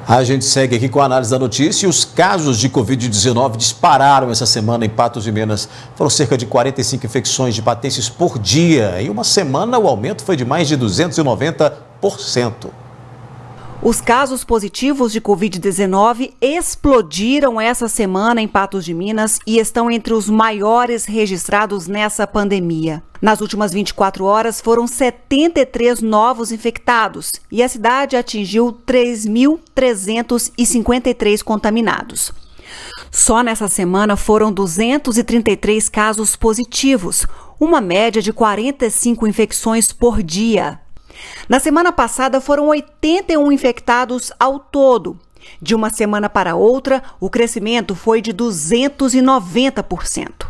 A gente segue aqui com a análise da notícia e os casos de Covid-19 dispararam essa semana em Patos de Minas. Foram cerca de 45 infecções de patenses por dia. Em uma semana, o aumento foi de mais de 290%. Os casos positivos de Covid-19 explodiram essa semana em Patos de Minas e estão entre os maiores registrados nessa pandemia. Nas últimas 24 horas, foram 73 novos infectados e a cidade atingiu 3.353 contaminados. Só nessa semana foram 233 casos positivos, uma média de 45 infecções por dia. Na semana passada foram 81 infectados ao todo. De uma semana para outra, o crescimento foi de 290%.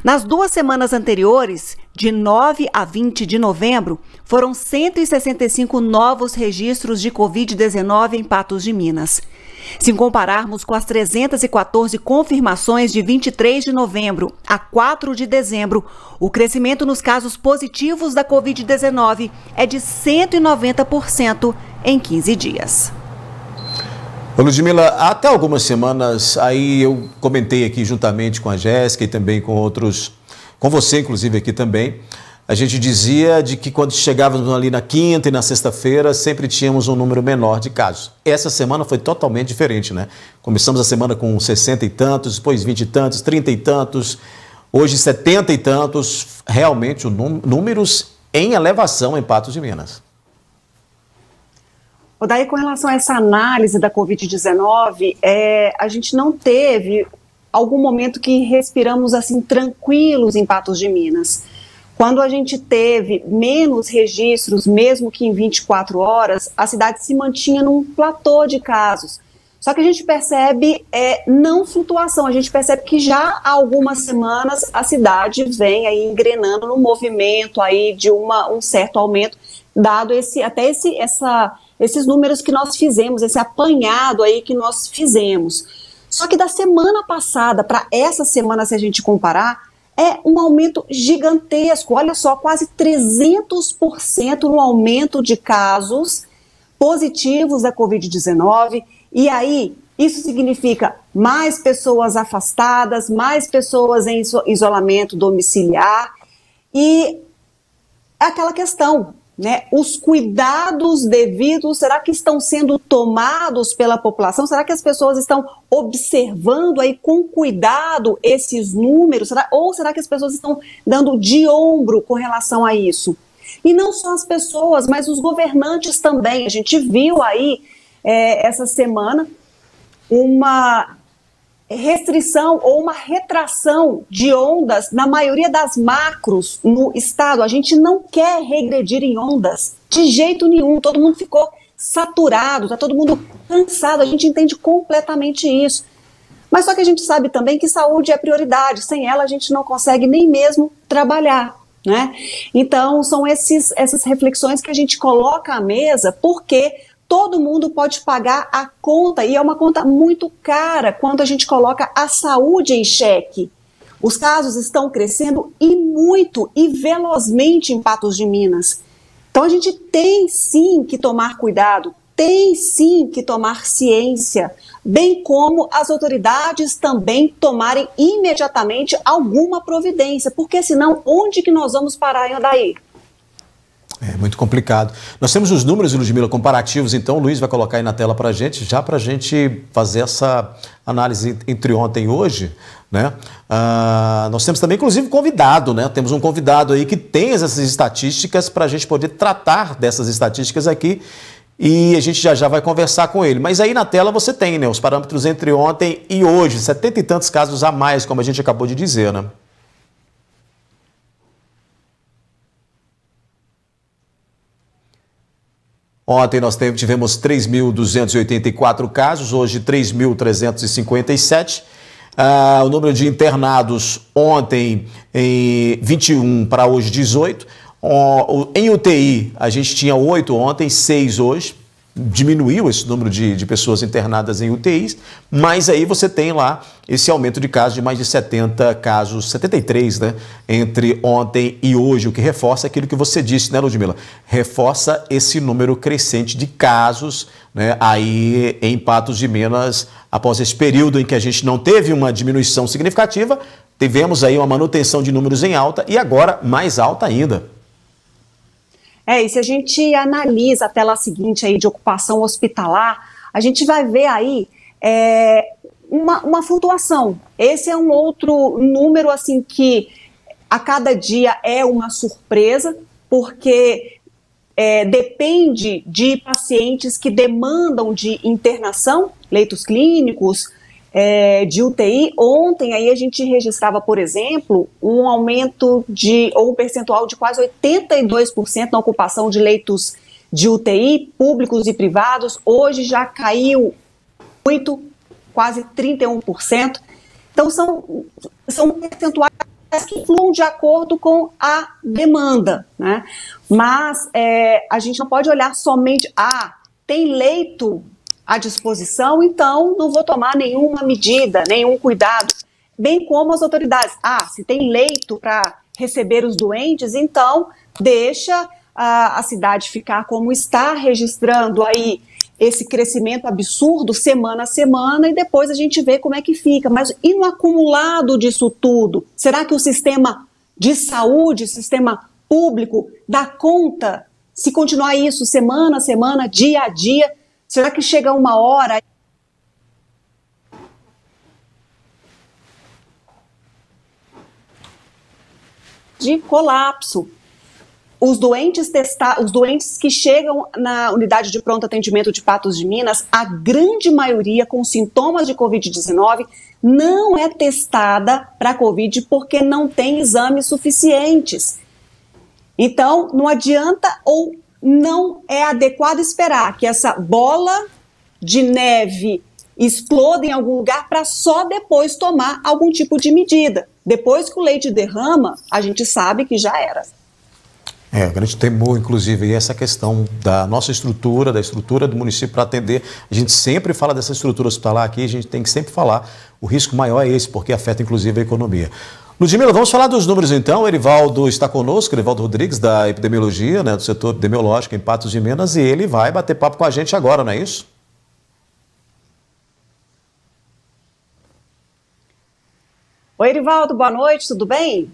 Nas 2 semanas anteriores, de 9 a 20 de novembro, foram 165 novos registros de Covid-19 em Patos de Minas. Se compararmos com as 314 confirmações de 23 de novembro a 4 de dezembro, o crescimento nos casos positivos da Covid-19 é de 190% em 15 dias. Ludmila, até algumas semanas, aí eu comentei aqui juntamente com a Jéssica e também com outros, com você inclusive aqui também, a gente dizia de que quando chegávamos ali na quinta e na sexta-feira, sempre tínhamos um número menor de casos. Essa semana foi totalmente diferente, né? Começamos a semana com 60 e tantos, depois 20 e tantos, 30 e tantos, hoje 70 e tantos, realmente números em elevação em Patos de Minas. Daí, com relação a essa análise da Covid-19, a gente não teve algum momento que respiramos assim tranquilos em Patos de Minas. Quando a gente teve menos registros, mesmo que em 24 horas, a cidade se mantinha num platô de casos. Só que a gente percebe não flutuação, a gente percebe que já há algumas semanas a cidade vem aí engrenando no movimento aí de um certo aumento, dado esses números que nós fizemos, esse apanhado aí que nós fizemos. Só que da semana passada para essa semana, se a gente comparar, é um aumento gigantesco, olha só, quase 300% no aumento de casos positivos da Covid-19, e aí isso significa mais pessoas afastadas, mais pessoas em isolamento domiciliar, e é aquela questão, né? Os cuidados devidos, será que estão sendo tomados pela população? Será que as pessoas estão observando aí com cuidado esses números? Ou será que as pessoas estão dando de ombro com relação a isso? E não só as pessoas, mas os governantes também. A gente viu aí essa semana uma restrição ou uma retração de ondas na maioria das macros no estado. A gente não quer regredir em ondas de jeito nenhum, todo mundo ficou saturado, está todo mundo cansado, a gente entende completamente isso. Mas só que a gente sabe também que saúde é prioridade, sem ela a gente não consegue nem mesmo trabalhar, né? Então são essas reflexões que a gente coloca à mesa, porque todo mundo pode pagar a conta, e é uma conta muito cara quando a gente coloca a saúde em xeque. Os casos estão crescendo e muito e velozmente em Patos de Minas. Então a gente tem sim que tomar cuidado, tem sim que tomar ciência, bem como as autoridades também tomarem imediatamente alguma providência, porque senão onde que nós vamos parar, Andaí? É muito complicado. Nós temos os números, Ludmila, comparativos, então o Luiz vai colocar aí na tela para a gente, já para a gente fazer essa análise entre ontem e hoje, né? Nós temos também, inclusive, convidado, né? Temos um convidado aí que tem essas estatísticas para a gente poder tratar dessas estatísticas aqui e a gente já vai conversar com ele. Mas aí na tela você tem, né, os parâmetros entre ontem e hoje, 70 e tantos casos a mais, como a gente acabou de dizer, né? Ontem nós tivemos 3.284 casos, hoje 3.357. O número de internados ontem em 21 para hoje 18. Em UTI a gente tinha 8 ontem, 6 hoje. diminuiu esse número de pessoas internadas em UTIs, mas aí você tem lá esse aumento de casos de mais de 70 casos, 73, né, entre ontem e hoje, o que reforça aquilo que você disse, né, Ludmila? Reforça esse número crescente de casos, né, aí em Patos de Minas, após esse período em que a gente não teve uma diminuição significativa, tivemos aí uma manutenção de números em alta e agora mais alta ainda. E se a gente analisa a tela seguinte aí de ocupação hospitalar, a gente vai ver aí uma flutuação. Esse é um outro número assim que a cada dia é uma surpresa, porque depende de pacientes que demandam de internação, leitos clínicos, de UTI. Ontem aí a gente registrava, por exemplo, um aumento ou um percentual de quase 82% na ocupação de leitos de UTI, públicos e privados. Hoje já caiu muito, quase 31%. Então são percentuais que fluem de acordo com a demanda, né? Mas a gente não pode olhar somente, tem leito à disposição, então não vou tomar nenhuma medida, nenhum cuidado. Bem como as autoridades. Se tem leito para receber os doentes, então deixa a cidade ficar como está, registrando aí esse crescimento absurdo semana a semana, e depois a gente vê como é que fica. Mas e no acumulado disso tudo? Será que o sistema de saúde, sistema público, dá conta, se continuar isso semana a semana, dia a dia? Será que chega uma hora de colapso? Os doentes que chegam na unidade de pronto atendimento de Patos de Minas, a grande maioria com sintomas de Covid-19 não é testada para Covid porque não tem exames suficientes. Então, não adianta ou não é adequado esperar que essa bola de neve exploda em algum lugar para só depois tomar algum tipo de medida. Depois que o leite derrama, a gente sabe que já era. O grande temor, inclusive, é essa questão da nossa estrutura, da estrutura do município para atender. A gente sempre fala dessa estrutura hospitalar aqui, a gente tem que sempre falar. O risco maior é esse, porque afeta, inclusive, a economia. Ludmila, vamos falar dos números então. O Erivaldo está conosco, Erivaldo Rodrigues, da epidemiologia, né, do setor epidemiológico em Patos de Minas, e ele vai bater papo com a gente agora, não é isso? Oi, Erivaldo, boa noite, tudo bem?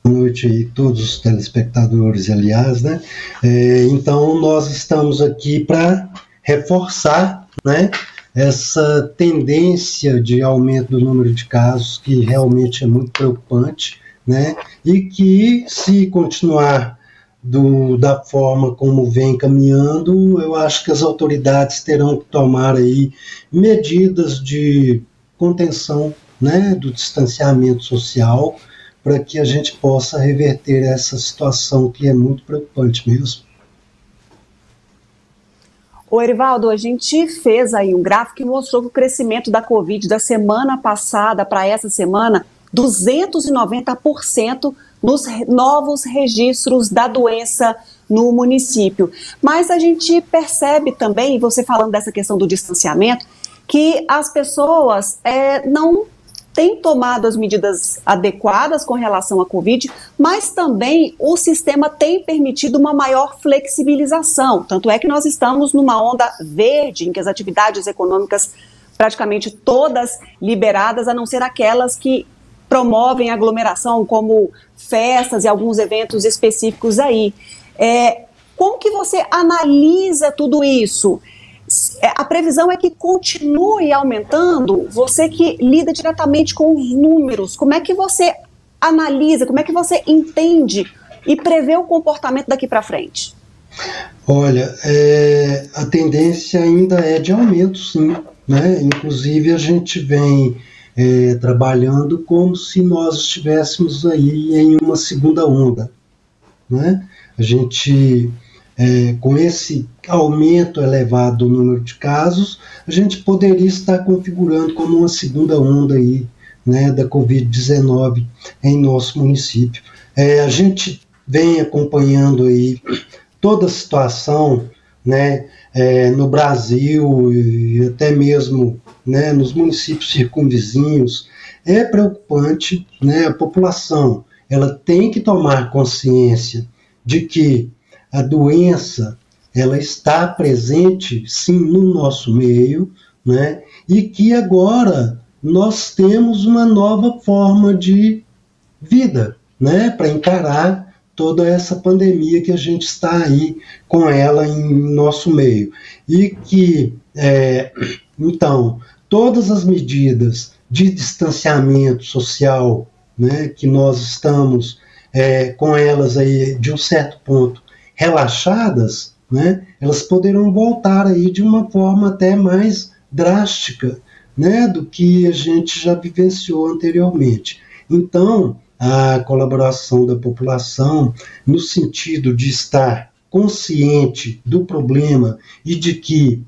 Boa noite a todos os telespectadores, aliás, né? Então, nós estamos aqui para reforçar, né, essa tendência de aumento do número de casos, que realmente é muito preocupante, né? E que, se continuar da forma como vem caminhando, eu acho que as autoridades terão que tomar aí medidas de contenção, né, do distanciamento social, para que a gente possa reverter essa situação que é muito preocupante mesmo. Ô, Erivaldo, a gente fez aí um gráfico que mostrou que o crescimento da Covid da semana passada para essa semana, 290% nos novos registros da doença no município. Mas a gente percebe também, você falando dessa questão do distanciamento, que as pessoas não têm tomado as medidas adequadas com relação à Covid, mas também o sistema tem permitido uma maior flexibilização. Tanto é que nós estamos numa onda verde, em que as atividades econômicas praticamente todas liberadas, a não ser aquelas que promovem aglomeração, como festas e alguns eventos específicos aí. Como que você analisa tudo isso? A previsão é que continue aumentando. Você que lida diretamente com os números, como é que você analisa, como é que você entende e prevê o comportamento daqui para frente? Olha, a tendência ainda é de aumento, sim, né? Inclusive a gente vem trabalhando como se nós estivéssemos aí em uma segunda onda, né? A gente, com esse aumento elevado do número de casos, a gente poderia estar configurando como uma segunda onda aí, né, da Covid-19 em nosso município. A gente vem acompanhando aí toda a situação né, no Brasil e até mesmo, né, nos municípios circunvizinhos, é preocupante, né? A população ela tem que tomar consciência de que a doença ela está presente, sim, no nosso meio, né? E que agora nós temos uma nova forma de vida, né? Para encarar toda essa pandemia que a gente está aí com ela em nosso meio. E que, então, todas as medidas de distanciamento social, né, que nós estamos com elas aí, de um certo ponto, relaxadas, né, elas poderão voltar aí de uma forma até mais drástica, né, do que a gente já vivenciou anteriormente. Então, a colaboração da população, no sentido de estar consciente do problema e de que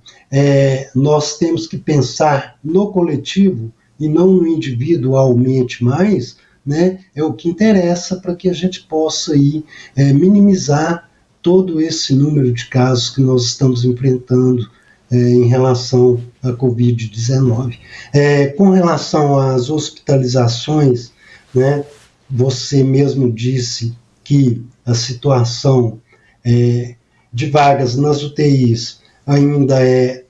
nós temos que pensar no coletivo e não no individualmente mais, né, é o que interessa para que a gente possa aí, minimizar todo esse número de casos que nós estamos enfrentando em relação à Covid-19. Com relação às hospitalizações, né, você mesmo disse que a situação de vagas nas UTIs ainda é,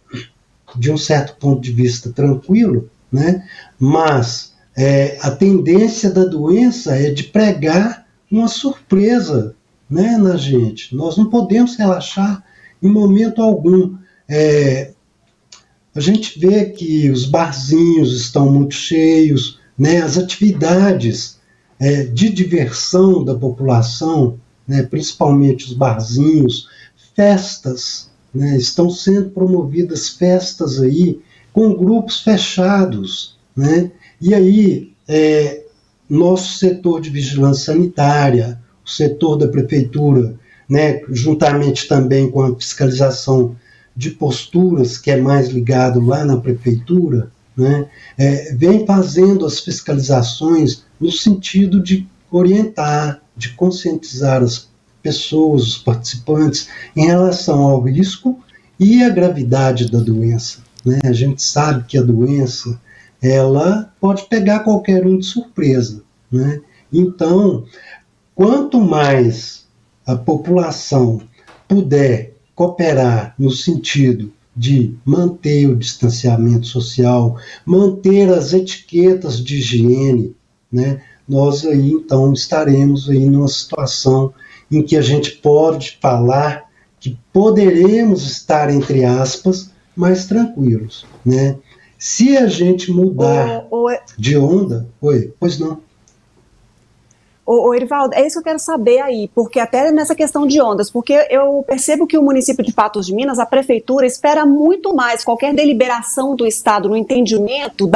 de um certo ponto de vista, tranquilo, né? Mas a tendência da doença é de pregar uma surpresa, né, na gente. Nós não podemos relaxar em momento algum. A gente vê que os barzinhos estão muito cheios, né? As atividades de diversão da população, né, principalmente os barzinhos, festas, né, estão sendo promovidas festas aí com grupos fechados, né? E aí nosso setor de vigilância sanitária, o setor da prefeitura, né, juntamente também com a fiscalização de posturas, que é mais ligado lá na prefeitura, né, vem fazendo as fiscalizações no sentido de orientar, de conscientizar as pessoas, os participantes, em relação ao risco e à gravidade da doença, né? A gente sabe que a doença ela pode pegar qualquer um de surpresa, né? Então, quanto mais a população puder cooperar no sentido de manter o distanciamento social, manter as etiquetas de higiene, né, nós aí então estaremos aí numa situação em que a gente pode falar que poderemos estar, entre aspas, mais tranquilos, né? Se a gente mudar de onda... Oi, pois não. Erivaldo, é isso que eu quero saber aí, porque até nessa questão de ondas, porque eu percebo que o município de Patos de Minas, a prefeitura, espera muito mais qualquer deliberação do Estado no entendimento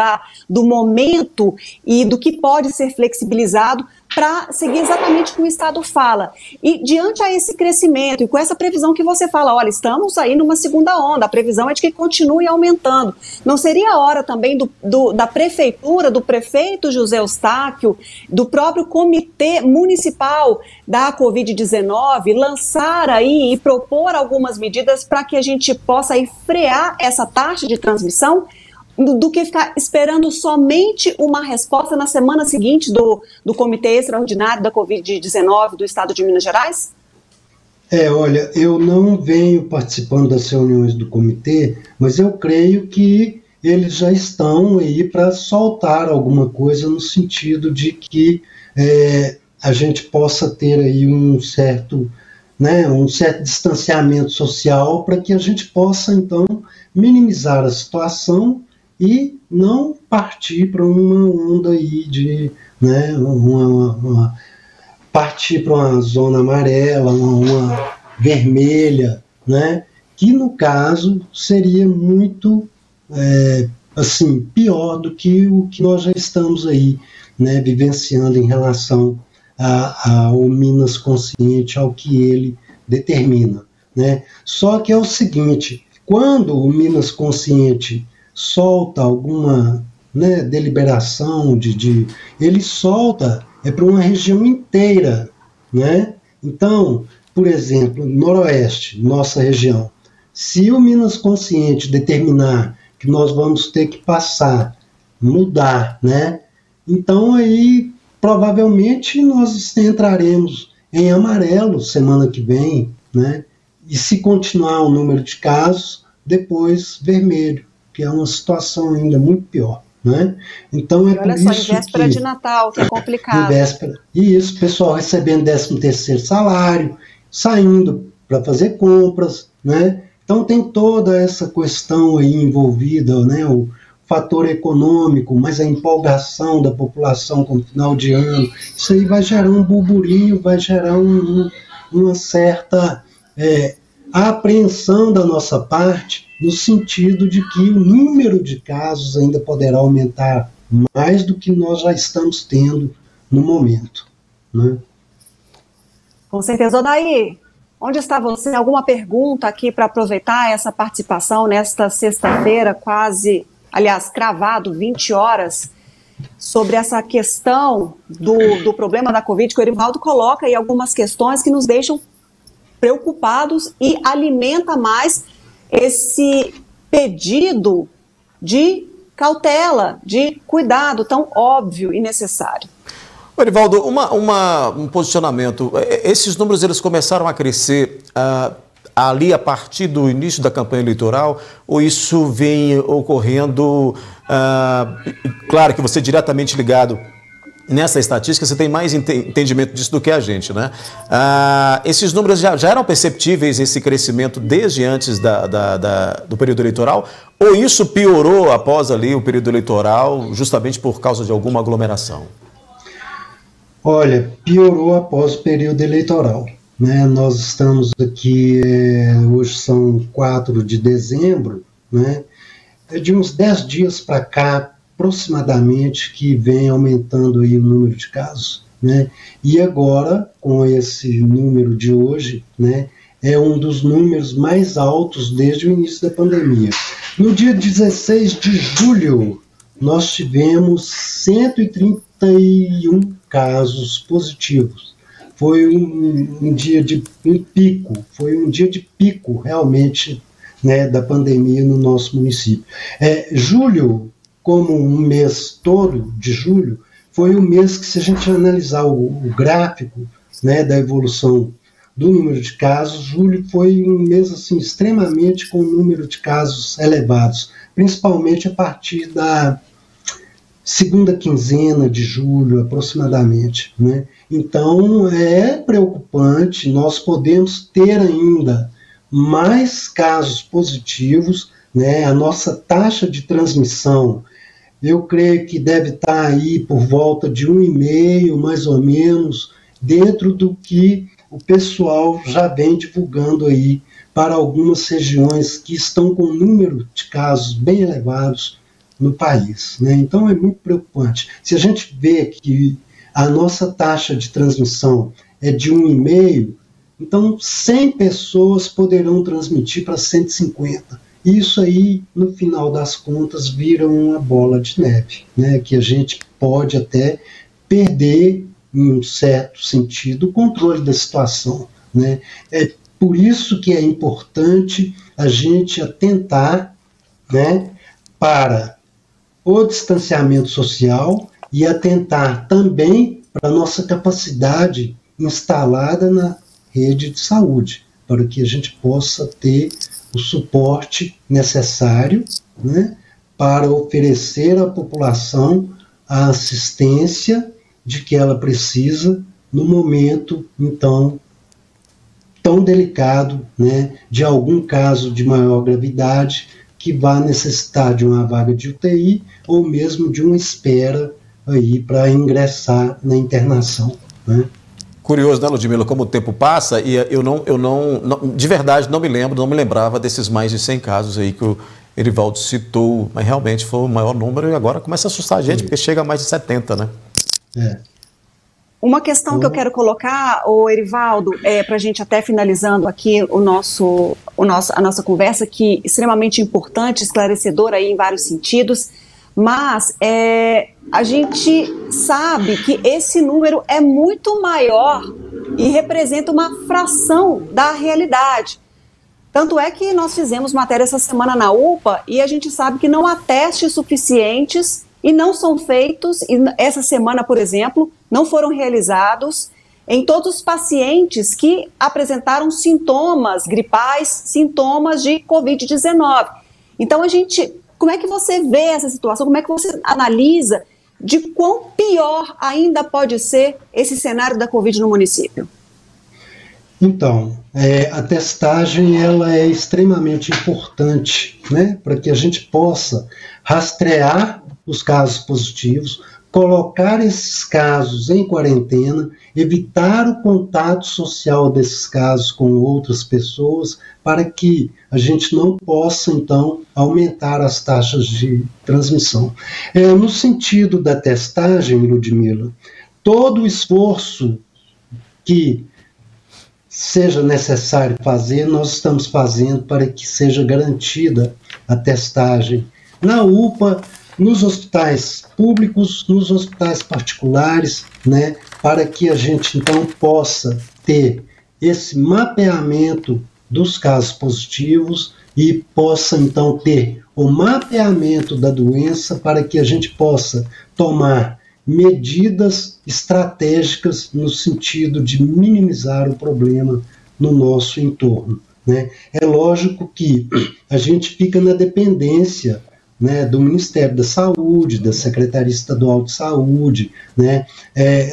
do momento e do que pode ser flexibilizado para seguir exatamente o que o Estado fala. E diante a esse crescimento e com essa previsão que você fala, olha, estamos aí numa segunda onda, a previsão é de que continue aumentando. Não seria a hora também da prefeitura, do prefeito José Eustáquio, do próprio comitê municipal da Covid-19, lançar aí e propor algumas medidas para que a gente possa aí frear essa taxa de transmissão, do que ficar esperando somente uma resposta na semana seguinte do Comitê Extraordinário da Covid-19 do Estado de Minas Gerais? Olha, eu não venho participando das reuniões do comitê, mas eu creio que eles já estão aí para soltar alguma coisa no sentido de que a gente possa ter aí um certo distanciamento social para que a gente possa, então, minimizar a situação e não partir para uma onda aí de, né, partir para uma zona amarela, uma vermelha, né, que no caso seria muito assim, pior do que o que nós já estamos aí, né, vivenciando em relação ao Minas Consciente, ao que ele determina, né. Só que é o seguinte, quando o Minas Consciente solta alguma, né, deliberação, ele solta para uma região inteira, né? Então, por exemplo, Noroeste, nossa região, Se o Minas Consciente determinar que nós vamos ter que passar, mudar, né? Então aí provavelmente nós entraremos em amarelo semana que vem, né? E se continuar o número de casos, depois vermelho, que é uma situação ainda muito pior, né? Então é por isso que... Olha só, em véspera de Natal, que é complicado. Em véspera, e isso, o pessoal recebendo 13º salário, saindo para fazer compras, né? Então tem toda essa questão aí envolvida, né? O fator econômico, mas a empolgação da população com o final de ano, isso aí vai gerar um burburinho, vai gerar uma certa apreensão da nossa parte, no sentido de que o número de casos ainda poderá aumentar mais do que nós já estamos tendo no momento, né? Com certeza. Odair, onde está você? Alguma pergunta aqui para aproveitar essa participação nesta sexta-feira, quase, aliás, cravado, 20 horas, sobre essa questão do problema da Covid, que o Erivaldo coloca aí algumas questões que nos deixam preocupados e alimenta mais esse pedido de cautela, de cuidado tão óbvio e necessário. Erivaldo, um posicionamento. Esses números eles começaram a crescer ali a partir do início da campanha eleitoral, ou isso vem ocorrendo, claro que você é diretamente ligado nessa estatística, você tem mais entendimento disso do que a gente, né? Esses números já eram perceptíveis, esse crescimento, desde antes do período eleitoral, ou isso piorou após ali o período eleitoral, justamente por causa de alguma aglomeração? Olha, piorou após o período eleitoral, né? Nós estamos aqui, hoje são 4 de dezembro, né? De uns 10 dias para cá, aproximadamente, que vem aumentando aí o número de casos, né? E agora, com esse número de hoje, né, é um dos números mais altos desde o início da pandemia. No dia 16 de julho, nós tivemos 131 casos positivos. Foi um dia de pico, foi um dia de pico, realmente, né, da pandemia no nosso município. Julho, como um mês todo de julho, foi um mês que, se a gente analisar o gráfico, né, da evolução do número de casos, julho foi um mês assim, extremamente com um número de casos elevados, principalmente a partir da segunda quinzena de julho, aproximadamente, né? Então, é preocupante, nós podemos ter ainda mais casos positivos, né? A nossa taxa de transmissão, eu creio que deve estar aí por volta de 1,5, mais ou menos, dentro do que o pessoal já vem divulgando aí para algumas regiões que estão com um número de casos bem elevados no país, né? Então é muito preocupante. Se a gente vê que a nossa taxa de transmissão é de 1,5, então 100 pessoas poderão transmitir para 150. Isso aí, no final das contas, vira uma bola de neve, né? Que a gente pode até perder, em um certo sentido, o controle da situação, né? É por isso que é importante a gente atentar, né, para o distanciamento social e atentar também para a nossa capacidade instalada na rede de saúde, para que a gente possa ter o suporte necessário, né, para oferecer à população a assistência de que ela precisa no momento, então, tão delicado, né, de algum caso de maior gravidade que vá necessitar de uma vaga de UTI ou mesmo de uma espera aí para ingressar na internação, né? Curioso, né, Ludmila, como o tempo passa, e eu não, de verdade, não me lembrava desses mais de 100 casos aí que o Erivaldo citou, mas realmente foi o maior número e agora começa a assustar a gente, porque chega a mais de 70, né? Uma questão que eu quero colocar, Erivaldo, para a gente até finalizando aqui a nossa conversa, que é extremamente importante, esclarecedora aí em vários sentidos, mas a gente sabe que esse número é muito maior e representa uma fração da realidade. Tanto é que nós fizemos matéria essa semana na UPA e a gente sabe que não há testes suficientes e não são feitos, e essa semana, por exemplo, não foram realizados em todos os pacientes que apresentaram sintomas gripais, sintomas de Covid-19. Então, como é que você vê essa situação? Como é que você analisa de quão pior ainda pode ser esse cenário da Covid no município? Então, a testagem ela é extremamente importante, né, para que a gente possa rastrear os casos positivos, colocar esses casos em quarentena, evitar o contato social desses casos com outras pessoas, para que a gente não possa, então, aumentar as taxas de transmissão. No sentido da testagem, Ludmila, todo o esforço que seja necessário fazer, nós estamos fazendo para que seja garantida a testagem na UPA, nos hospitais públicos, nos hospitais particulares, né, para que a gente então possa ter esse mapeamento dos casos positivos e possa então ter o mapeamento da doença para que a gente possa tomar medidas estratégicas no sentido de minimizar o problema no nosso entorno, né? É lógico que a gente fica na dependência, né, do Ministério da Saúde, da Secretaria Estadual de Saúde, né,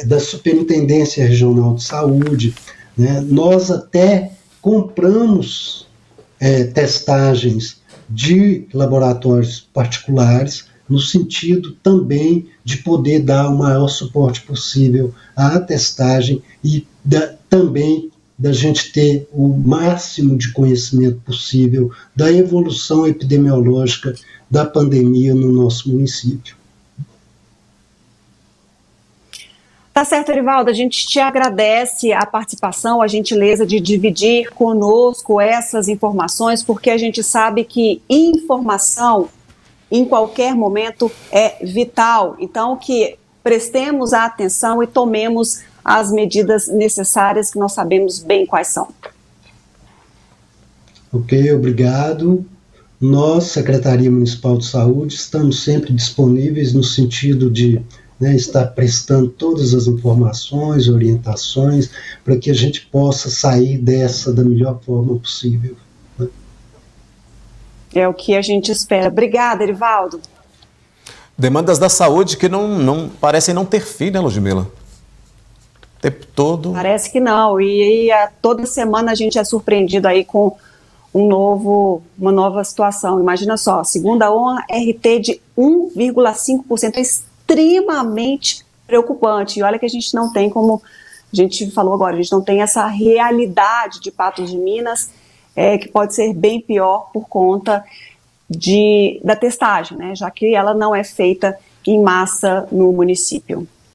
da Superintendência Regional de Saúde, né? Nós até compramos testagens de laboratórios particulares, no sentido também de poder dar o maior suporte possível à testagem e também da gente ter o máximo de conhecimento possível da evolução epidemiológica da pandemia no nosso município. Tá certo, Erivaldo, a gente te agradece a participação, a gentileza de dividir conosco essas informações, porque a gente sabe que informação em qualquer momento é vital. Então, que prestemos a atenção e tomemos as medidas necessárias, que nós sabemos bem quais são. Ok, obrigado. Nós, Secretaria Municipal de Saúde, estamos sempre disponíveis no sentido de estar prestando todas as informações, orientações, para que a gente possa sair dessa da melhor forma possível. É o que a gente espera. Obrigada, Erivaldo. Demandas da saúde que não parecem não ter fim, né, Ludmila? O tempo todo. Parece que não. E toda semana a gente é surpreendido aí com uma nova situação. Imagina só, segunda onda, RT de 1,5%. É extremamente preocupante. E olha que a gente não tem, como a gente falou agora, a gente não tem essa realidade de Patos de Minas, que pode ser bem pior por conta da testagem, né, já que ela não é feita em massa no município.